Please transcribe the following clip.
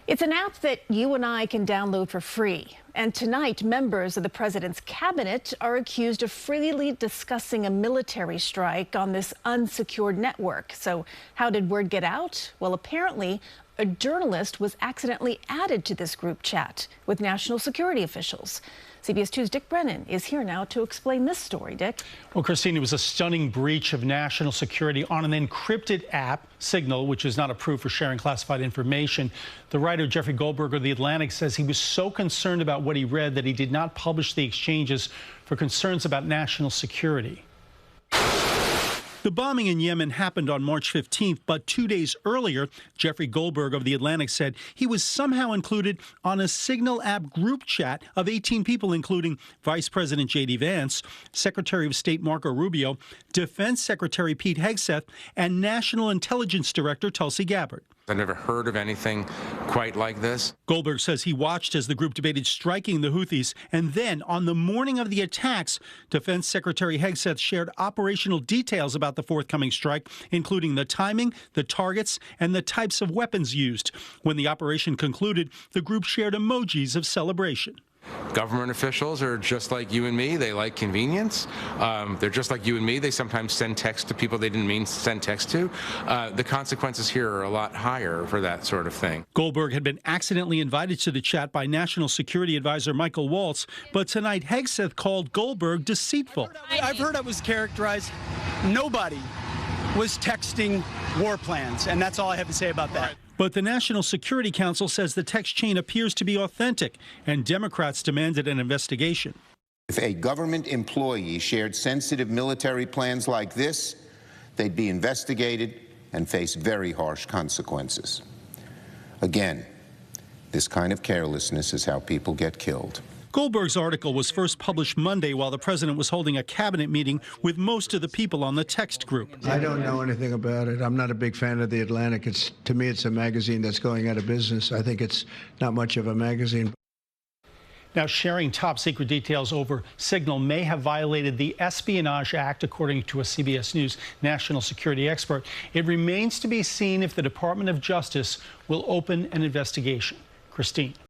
It's an app that you and I can download for free. And tonight, members of the president's cabinet are accused of freely discussing a military strike on this unsecured network. So how did word get out? Well, apparently, a journalist was accidentally added to this group chat with national security officials. CBS 2's Dick Brennan is here now to explain this story. Dick. Well, Christine, it was a stunning breach of national security on an encrypted app, Signal, which is not approved for sharing classified information. The writer Jeffrey Goldberg of The Atlantic says he was so concerned about what he read that he did not publish the exchanges for concerns about national security. The bombing in Yemen happened on March 15th, but 2 days earlier, Jeffrey Goldberg of The Atlantic said he was somehow included on a Signal app group chat of 18 people, including Vice President J.D. Vance, Secretary of State Marco Rubio, Defense Secretary Pete Hegseth, and National Intelligence Director Tulsi Gabbard. I've never heard of anything quite like this. Goldberg says he watched as the group debated striking the Houthis, and then on the morning of the attacks, Defense Secretary Hegseth shared operational details about the forthcoming strike, including the timing, the targets, and the types of weapons used. When the operation concluded, the group shared emojis of celebration. Government officials are just like you and me. They like convenience. They're just like you and me. They sometimes send text to people they didn't mean to send text to. The consequences here are a lot higher for that sort of thing. Goldberg had been accidentally invited to the chat by National Security Advisor Michael Waltz, but tonight Hegseth called Goldberg deceitful. I've heard it was characterized. Nobody was texting war plans, and that's all I have to say about that. But the National Security Council says the text chain appears to be authentic, and Democrats demanded an investigation. If a government employee shared sensitive military plans like this, they'd be investigated and face very harsh consequences. Again, this kind of carelessness is how people get killed. Goldberg's article was first published Monday while the president was holding a cabinet meeting with most of the people on the text group. I don't know anything about it. I'm not a big fan of The Atlantic. To me, it's a magazine that's going out of business. I think it's not much of a magazine. Now, sharing top secret details over Signal may have violated the Espionage Act, according to a CBS News national security expert. It remains to be seen if the Department of Justice will open an investigation. Christine.